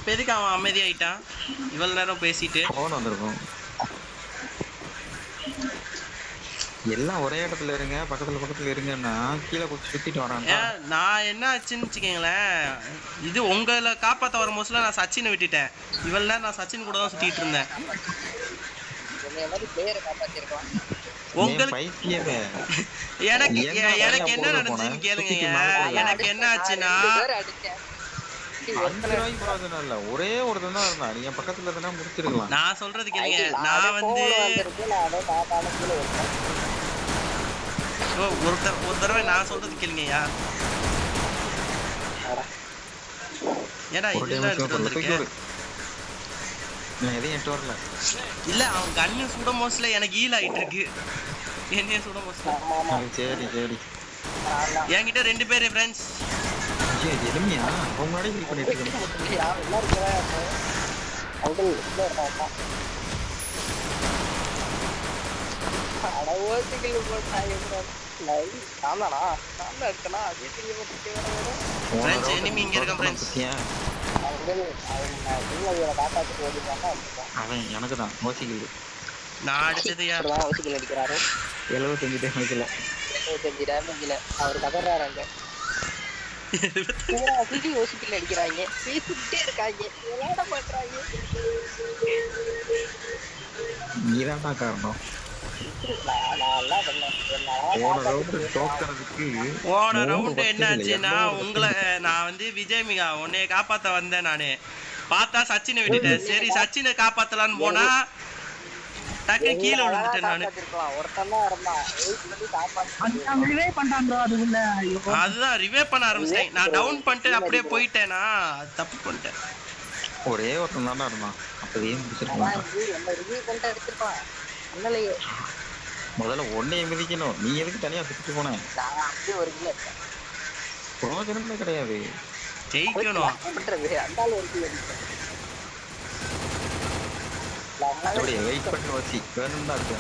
இப்போ எதுக்கு அவன் அமைதியாயிட்டான் இவ்வளவு நேரம் பேசிட்டு? ஃபோன் வந்திருக்கும். எல்லாம் ஒரே இடத்துல இருங்க, பக்கத்துல இருங்கன்னா கீழே கொஞ்சம் சுத்திட்டு வரான். நான் என்ன ஆச்சுன்னு வச்சுக்கீங்களேன், இது உங்களை காப்பாற்ற வர மோஸ்ட்ல நான் சச்சினை விட்டுட்டேன். இவ்வளவு நேரம் நான் சச்சின் கூட தான் சுத்திட்டு இருந்தேன். உங்களுக்கு எனக்கு என்ன நடந்துச்சுன்னு கேளுங்க. எனக்கு என்ன ஆச்சுன்னா, ஒரே ஒருத்தன் தான் இருந்தா, நீங்க பக்கத்துல இருந்தா முடிச்சிருக்கலாம். நான் சொல்றது கேளுங்க. நான் வந்து ஒரு தடவை நான் சொல்றது கேளுங்கய்யா. ஏடா இதெல்லாம் எடுத்துட்டு வந்திருக்கேன். இல்ல அவன் கண்ணு சுட மோஸ்ட்ல எனக்கு ஈல் ஆயிட்டு இருக்கு. என்னைய சுட மோஸ்ட்ல. சரி சரி. என்கிட்ட 2 பேர் ஃப்ரெண்ட்ஸ். சரி எலுமியா அவங்களோட ஹீல் பண்ணிட்டு இருக்கேன். அங்கிள் அட ஓசிக்கல போட்டாங்க லைவ் சாந்தானா சாந்தா இருக்கனா அதே தெரிய மாட்டேங்குது. ஃப்ரெண்ட்ஸ் எனிமி இங்க இருக்க ஃப்ரெண்ட்ஸ். அவன் எனக்கு தான் ஓசிக்கல். நான் அடிச்சது யார் ஓசிக்கல் அடிக்கிறாரு. 75 டேமேஜ்ல 75 டேமேஜ்ல அவர் கதறாராங்க. ஓசிக்கல் அடிக்கிறாங்க, பேசிட்டே இருக்காங்க, விளையாட மாட்டாங்க. நீதான்டா காரணம். போன ரவுண்ட் என்ன ஆச்சுன்னா, உங்களை நான் வந்து விஜயமிகா உன்னைய காப்பாத்த வந்தேன். நானு பார்த்தா சச்சினை விட்டுட்டேன். சரி சச்சினை காப்பாத்தலான்னு போனா டக்கு கீழே விழுந்துட்டேன் நானு. அதுதான் ரிவே பண்ண ஆரம்பிச்சிட்டேன். நான் டவுன் பண்ணிட்டு அப்படியே போயிட்டேனா, தப்பு பண்ணிட்டேன். ஒரே ஒருத்தன் தான்டா இருந்தான், அப்பவே முடிச்சிருக்கான். முதல்ல ஒன்னே மிதிக்கணும். நீ எதுக்கு தனியா சுத்திட்டு போன? பிரயோஜனமே கிடையாது. ஜெயிக்கணும். அப்படியே வெயிட் பண்ணி வச்சு வேணும் தான் இருக்கு.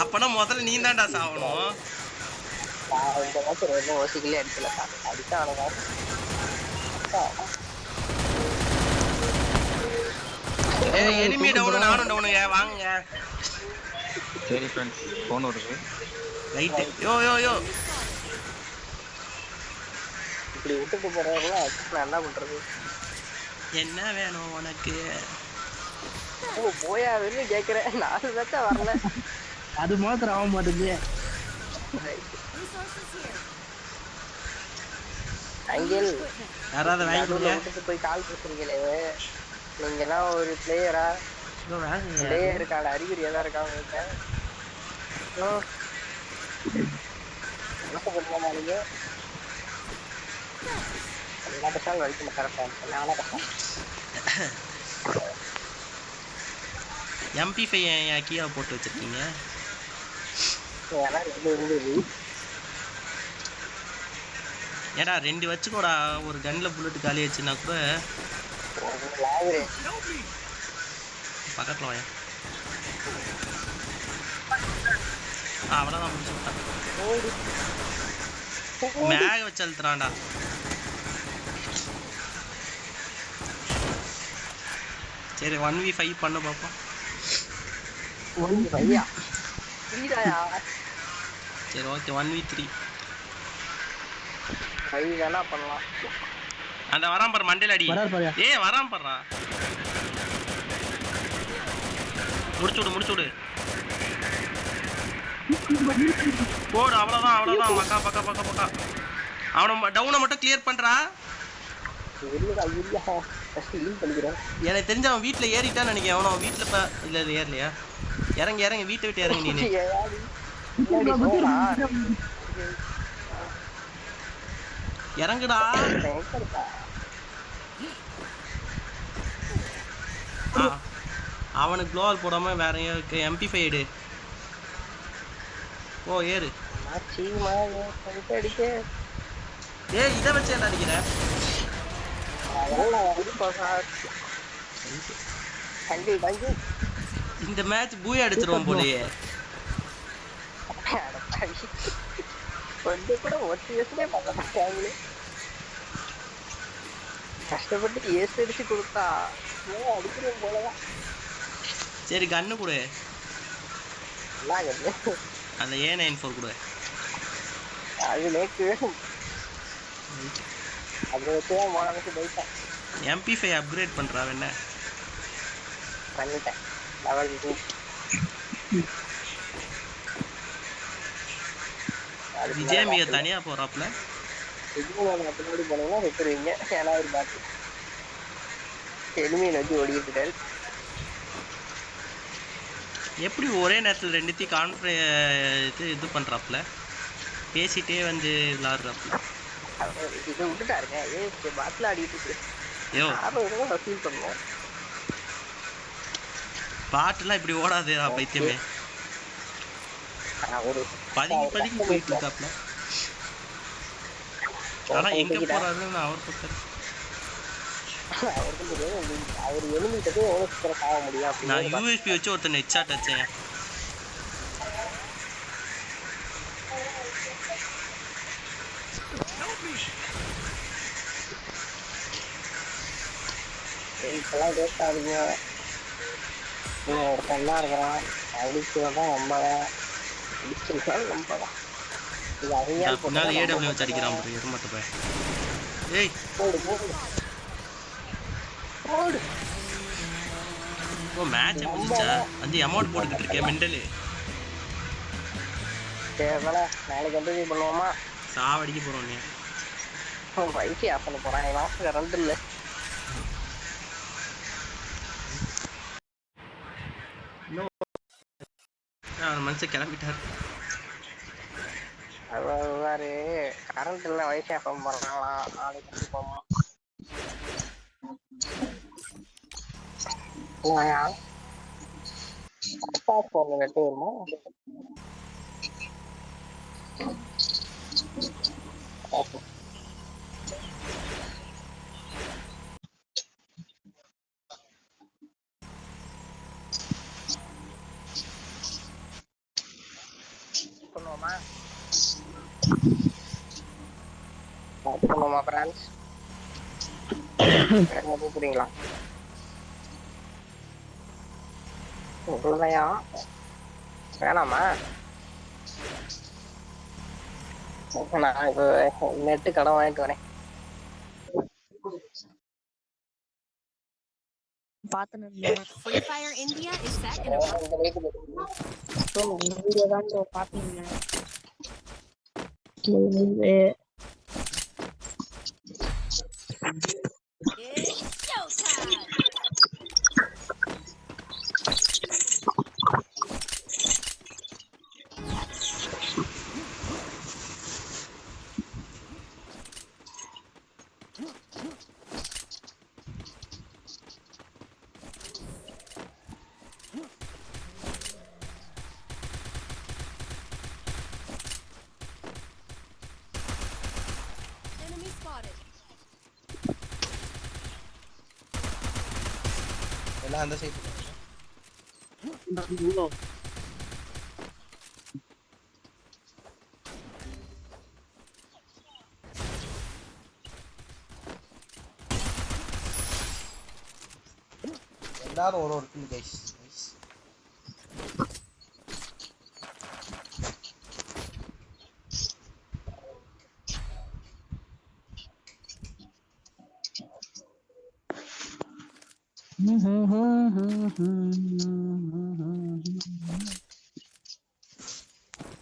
அப்பனா முதல்ல நீ தான்டா சாவணும். எனிமி டவுன், நானும் டவுனுங்க. வாங்குங்க. சரி ஃப்ரெண்ட்ஸ், ஃபோன் வருது. ரைட். யோ யோ யோ இப்படி விட்டுட்டு போறவங்களா நான் என்ன பண்றது? என்ன வேணும் உனக்கு? போயாதுன்னு கேக்குறேன். 4 பேச்சா வரல. அது மாத்திரம் ஆக மாட்டேங்குது. அங்கிள் யாராவது வாங்கிக்கோங்க. போய் கால் பேசுறீங்களே, நீங்க எல்லாம் ஒரு பிளேயரா? பிளேயருக்கான அறிகுறி ஏதா இருக்கா உங்களுக்கு? என்ன பண்ணுமா நீங்க? எல்லா பசங்களும் வலிக்கும் கரெக்டா. நானா கஷ்டம். MP5 ஏன் கீழே போட்டு வச்சிருக்கீங்க? ஏடா 2 வச்சுக்கோடா. ஒரு கன்ல புல்லட் காலி ஆச்சுன்னா கூட பக்கத்துல வாயா. அவ்வளோதான் முடிச்சு விட்டான். மேக வச்சு அழுத்துறான்டா. சரி 1v5 பண்ண பார்ப்போம். சரி ஓகே 1v3 பண்ணலாம். அந்த வரான் பாரு மண்டையில அடி. வரான் பாருடா. முடிச்சு விடு. போடு. அவ்வளோதான். மக்கா பக்கா. அவனை டவுனை மட்டும் கிளியர் பண்றா. எனக்கு தெரிஞ்ச அவன் வீட்டில் ஏறிட்டான்னு நினைக்கிறேன். அவனோ வீட்டில் இல்லை ஏறலையா? இறங்கி வீட்டை விட்டு இறங்கி. நீ இறங்குடா. அவனுக்கு க்ளோவால் போடாம வேற MP5 எடு. ஓ ஏறு. ஏய் இதை வச்சு என்ன அடிக்கிற? இந்த மேட்ச் பூயா அடிச்சிருவோம் போலயே. கொஞ்சம் கூட மோட்டிவேஷனே பண்ண மாட்டாங்களே. கஷ்டப்பட்டு ஏசு அடிச்சு கொடுத்தா அடிக்கிறோம் போலதான். சரி கன்னு கொடு. என்ன அந்த A94 கொடு. அது நேக்கு அது வச்சுதான் போனதுக்கு போயிட்டேன். MP5 அப்கிரேட் பண்றா என்ன பண்ணிட்டேன். லெவல் 2 விஜய் மிக தனியா போறாப்ல. பின்னாடி போனீங்கன்னா செத்துருவீங்க. ஏன்னா ஒரு பாட்டு எளிமையை வச்சு ஓடிக்கிட்டு இருக்காரு. எப்படி ஒரே நேரத்தில் ரெண்டுத்தையும் இது பண்றாப்ல, பேசிட்டே வந்து விளாடுறாப்ல. இதை விட்டுட்டாருங்க. பாட்டில் ஆடிட்டு இருக்கு. ஃபீல் பண்ணுவோம். பாட்டுலாம் இப்படி ஓடாது பைத்தியமே. ஒரு பதுங்கி போயிட்டு இருக்காப்ல. ஆனா எங்க போறாருன்னு அவர் பார்த்தாரு. அவர் எலுமிட்டது எவ்வளவு சீக்கிரம் ஆக முடியும். நான் யூஎஸ்பி வச்சு ஒருத்தன் ஹெட்ஷாட் அடிச்சேன். இப்பெல்லாம் கேட்காதீங்க. ஒருத்தன் தான் இருக்கிறான். அடிச்சுதான் நம்பதான் அடிச்சிருக்காலும் நம்பதான். இது அறியால் பின்னால AW வச்சு அடிக்கிறான் பாரு. எது மட்டும் போய் ஏய் போடு போடு போடு. ஓ மேட்ச் முடிஞ்சா வந்து அமௌண்ட் போட்டுக்கிட்டு இருக்கேன் மெண்டலு. சரி நாளைக்கு கண்டினியூ பண்ணுவோமா? சாவடிக்க போறோம் நீ. வைஃபை ஆஃப் பண்ண போறேன். என் மாசம் கரண்ட் இல்லை. மனுஷன் கிளம்பிட்டாரு. அதாவது கரண்ட் இல்லை, வைஃபை ஆஃப் பண்ண போறாங்களாம். நாளைக்கு போமா போன் நெட்டு வருமா? பண்ணுவோமா ஃப்ரெண்ட்ஸ்? கூப்பிடுறீங்களா? உங்களுதையா வேணாமா? நான் இப்போ நெட்டு கடன் வாங்கிட்டு வரேன். Free Fire India is set in a It's showtime. Enemy spotted. எல்லாம் அந்த சைடு. எல்லாரும் ஒரு kill guys.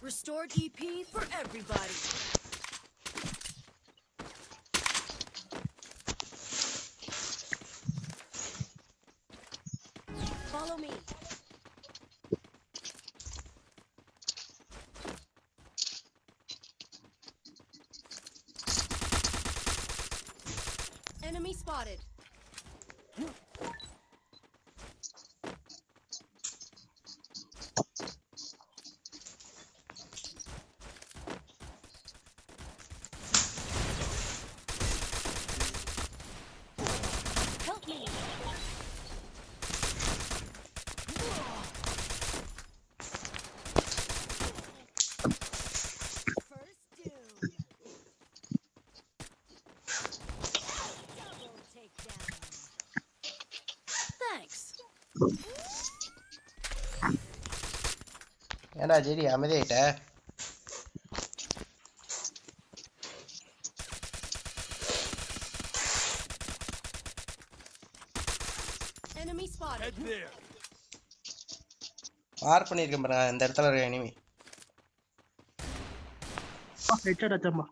Restored EP for everybody. Follow me. Enemy spotted. Help me. First dude. ஏன்டா ஜெடி அமைதியாயிட்ட? Enemy spotted. மார்க் பண்ணிருக்கேன் பாருங்க இந்த இடத்துல இருக்க எனிமி. ஹெட்ஷாட் அச்சம்மா.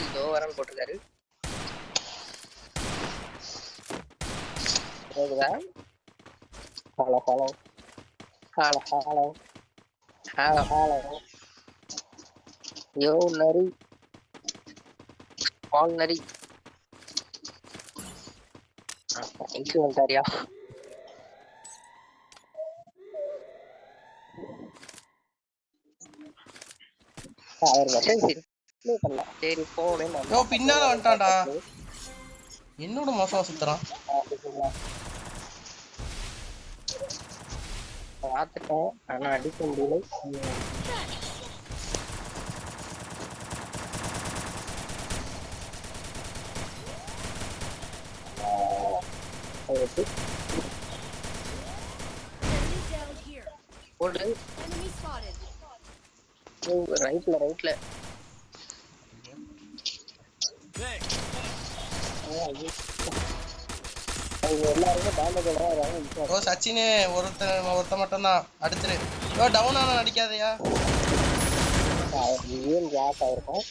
இதோ வரன்னு போட்டிருக்காரு. கேக்குதா? Hello hello hello hello hello hello. யோ நரி ஆல் நரி இங்கு வந்தாரியா? அவர் மெசேஜ் பண்ணலாம். சரி போனேன் யோ பின்னால வந்துட்டான்டா. என்னோட மோசமா சுத்துறான். பார்த்துட்டேன் ஆனா அடிக்க முடியல. Enemy down here. போடு. Enemy spotted. ரைட்ல எல்லாருமே டேமேஜ் ஓ சச்சினே ஒருத்த மட்டும் தான் அடுத்துரு. யோ டவுன் ஆனா அடிக்காதயா. ஏன் கேப் ஆயிருக்கும்.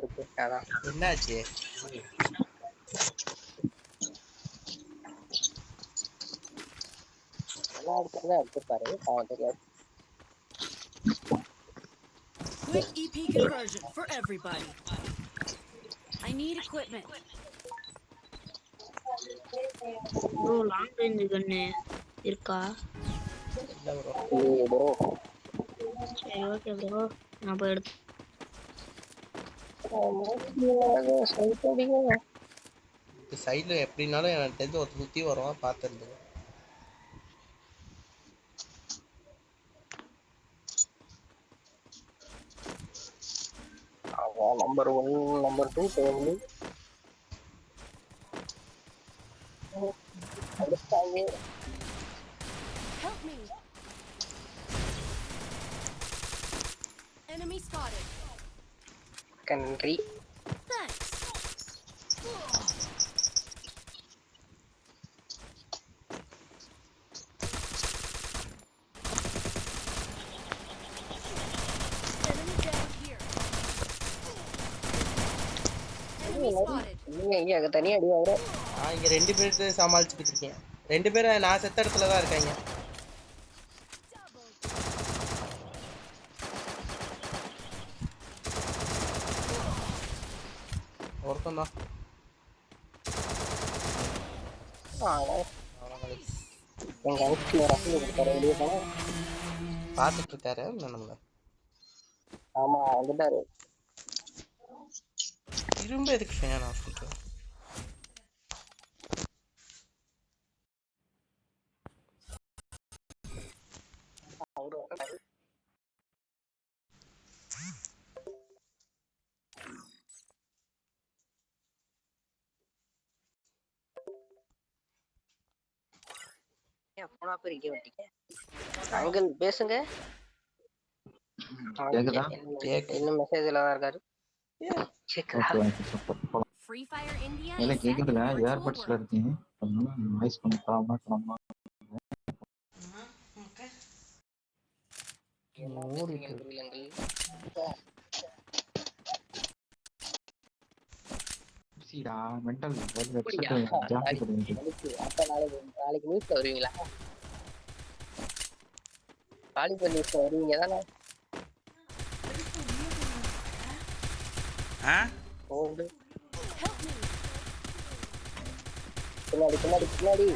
இருக்கு அதான் என்னாச்சு? நல்லா அடிச்சா எடுத்துப்பாரு. அவன் தெரியாது. Quick EP conversion for everybody. I need equipment. Bro long range gun இருக்கா? இல்ல ப்ரோ. ப்ரோ சரி ஓகே ப்ரோ நான் போய் எடுத்து சைடுல எப்படினாலும் எனக்கு தெரிஞ்சு ஒரு சுத்தி வருவான் பாத்துருந்து. நம்பர் 1 நம்பர் 2 டேபிள் அடிச்சாங்க. Help me. Enemy spotted. கன்றி Thanks. Enemy down here. Enemy spotted. நீங்க இங்க தனியா அடி வாங்குற. நான் இங்க 2 பேருக்கு சமாளிச்சுக்கிட்டு இருக்கேன். 2 பேரும் நான் செத்த இடத்துல தான் இருக்காங்க. ஒருத்தன் தான். எங்க அவுட்ல ரஃபில் இருக்காரு வெளியே போனா. பாத்துட்டு இருக்காரு நம்மள. ஆமா வந்துட்டாரு. திரும்ப எதுக்கு ஃபேன் ஆஃப் பண்ற? அவரு வந்துட்டாரு. போனா போய் இங்கே வண்டிங்க. அங்கிள் பேசுங்க. கேக்குதா? இன்னும் மெசேஜ்ல தான் இருக்காரு. Free Fire India இல்ல is set in கேக்குதுல virtual ஏர்பட்ஸ்ல world. இருக்கேன். அதனால நாய்ஸ் பண்ணாம சீடா மெண்டல் ஜாஸ்தி பண்ணுங்க. அப்ப நாளைக்கு நியூஸ்ல வருவீங்களா? வாலிபால் நியூஸ்ல வருவீங்க தானே? ஆ போடு. Help me. பின்னாடி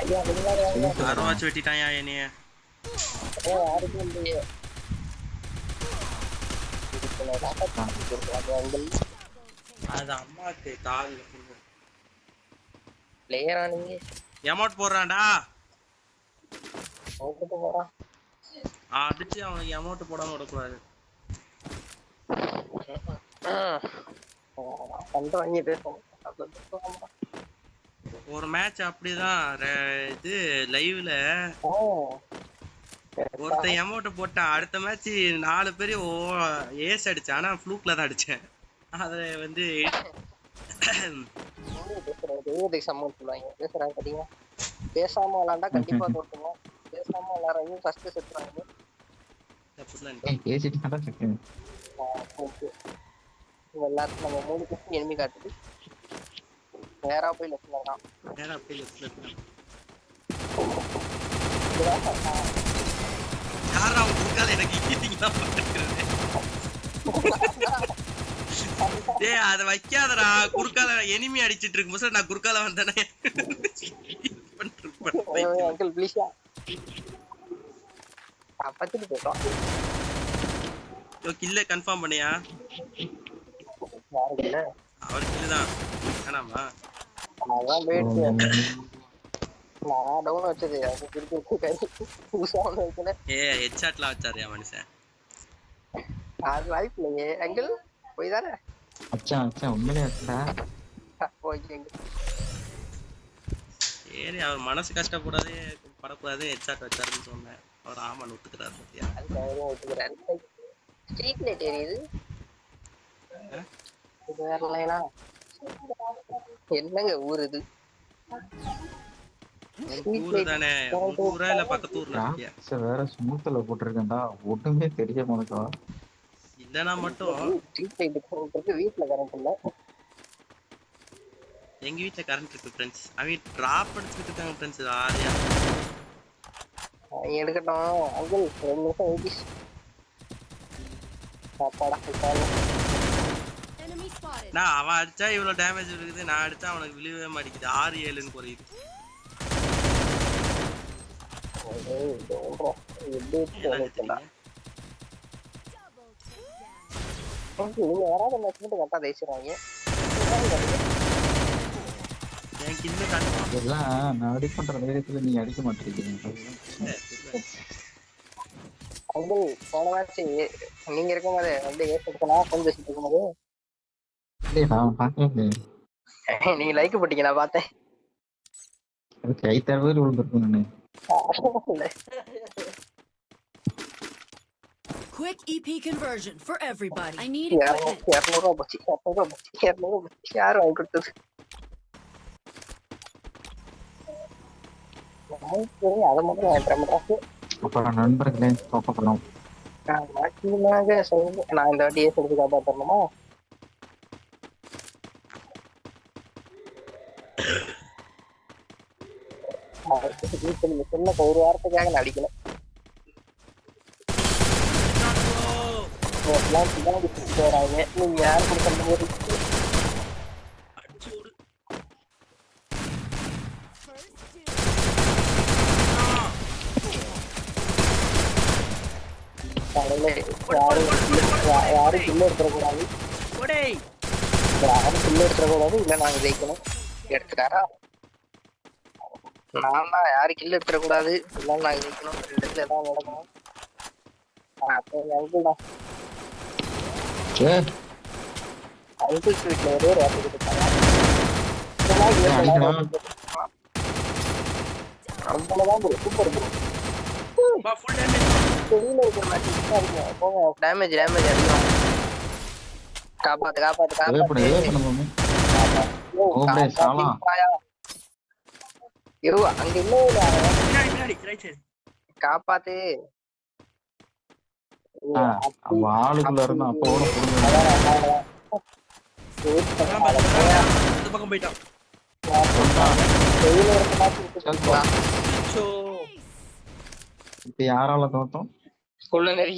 ஐயா நீங்க யாரும் வச்சு வெட்டிட்டாயா என்னைய யாருக்கும் இல்லையே அது அம்மாக்கு கால் பிளேயரா நீங்க எமௌண்ட் போடுறான்டா அவங்கிட்ட போறான் அடிச்சு அவனுக்கு அமௌண்ட் போடாம விடக்கூடாது கண்டு வாங்கி பேசுவோம் ஒரு மேட்ச் அப்படிதான் இது லைவ்ல ஒருத்தன் அமௌண்ட் போட்டான் அடுத்த மேட்ச் 4 பேர் ஏஸ் அடிச்சேன் ஆனா ஃப்ளூக்ல தான் அடிச்சேன் அத வந்து பேசாம விளாண்டா கண்டிப்பா தோட்டுங்க பேசாம விளாடுறவங்க ஃபர்ஸ்ட் செத்துறாங்க பேசிட்டு தான் இருக்கேன் எல்லாத்துக்கும் நம்ம 3 பேருக்கு எனிமி காட்டுது நேரா போய் லெஃப்ட்ல இருக்கான் நேரா போய் லெஃப்ட்ல இருக்கான் யாரா உட்கால எனக்கு ஈட்டிங்லாம் பண்ணிக்கிறது டேய் அத வைக்காதடா குறுக்கால எனிமி அடிச்சிட்டு இருக்கும்போது நான் குறுக்கால வந்தேனே அங்கிள் ப்ளீஸ் அப்பத்திட்டு போறோம் யோ கில்ல கன்ஃபார்ம் பண்ணியா யாரு இல்ல அவர் கில்ல தான் வேணாமா அதான் வெயிட் நான் டவுன் வச்சது அது திருப்பி கை புதுசா ஒண்ணு வைக்கல ஹெட்ஷாட்லாம் வச்சாருயா மனுஷன் அது வாய்ப்பு இல்லையே அங்கிள் போய் தானே அச்சான் உண்மையிலே அச்சா போய் சரி அவர் மனசு கஷ்டப்படாதே படக்கூடாது ஹெட்ஷாட் வச்சாருன்னு சொன்னேன் அவர் ஆமான்னு ஒத்துக்கிறாரு பத்தியா அதுக்காக ஒத்துக்கிறாரு ஸ்ட்ரீட் லைட் எரியுது இது வேற லைனா என்னங்க ஊர் இது ஊரு தானே ஊரா இல்ல பக்கத்து ஊர்ல இருக்கியா வேற ஸ்மூத்ல போட்டிருக்கேன்டா ஒண்ணுமே தெரிய மாட்டேங்கா இல்லனா மட்டும் ஸ்ட்ரீட் லைட் போட்டுருக்கு வீட்ல கரண்ட் இல்ல எங்க வீட்ல கரண்ட் இருக்கு फ्रेंड्स அவன் டிராப் அடிச்சிட்டு இருக்காங்க फ्रेंड्स ஆரியா எடுக்கட்டும் அங்கிள் 2 நிமிஷம் வெயிட் சாப்பாடா Enemy spotted. நான் அவன் அடிச்சா இவ்வளவு டேமேஜ் இருக்குது நான் அடிச்சா அவனுக்கு விழுவே மாட்டேங்குது 6-7ன்னு குறையுது நீங்க யாராவது மேட்ச் மட்டும் கரெக்டா தேய்ச்சிருவாங்க என் கில்ல கன்ஃபார்ம் இதெல்லாம் நான் அடி பண்ற நேரத்துல நீங்க அடிக்க மாட்டீங்க அங்கிள் போன மேட்ச் நீங்க இருக்கும்போது வந்து ஏஸ் எடுக்கலாம் கொஞ்சம் வச்சுட்டு இருக்கும்போது நான் பார்க்கவே நீங்க லைக் போட்டீங்க நான் பார்த்தேன் கை தரவே விழுந்திருக்கும் Quick EP conversion for everybody. I need 200 போச்சு யாரும் வாங்கி கொடுத்தது அதை மட்டும் வாங்கிட்டு அப்புறம் நண்பர்களே தோக்கப்படலாம் மாற்றியமாக சொல்லுங்க நான் இந்த வாட்டி ஏஸ் எடுத்து காப்பாற்றணுமா சொன்ன ஒரு வாரத்துக்காக நான் அடிக்கல போறாங்க நீங்க யாரு கொடுக்க போது யாரும் கில்ல எடுத்துடக்கூடாது யாரும் கில்ல எடுத்துடக்கூடாது இல்ல நாங்க ஜெயிக்கணும் எடுத்துட்டாரா நான் தான் யாரு கில்ல எடுத்துடக்கூடாது இல்ல நாங்க ஜெயிக்கணும் 2 இடத்துல தான் நடக்கணும் அங்கிள் தான் அங்கிள் வீட்டுல ஒரே ஒரு வார்த்தை கொடுத்தாங்க சூப்பர் வெளியில இருக்கிற மேட்ச் போங்க டேமேஜ் அதிகம் காப்பாத்து அங்க இல்ல காப்பாத்து ஆளுக்குள்ள இருந்தா அப்போ பக்கம் போயிட்டான் இப்ப யாரால தோட்டம் குள்ளநரி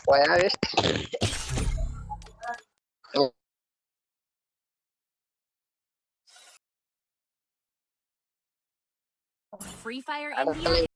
போயா waste. Free Fire அடுத்த India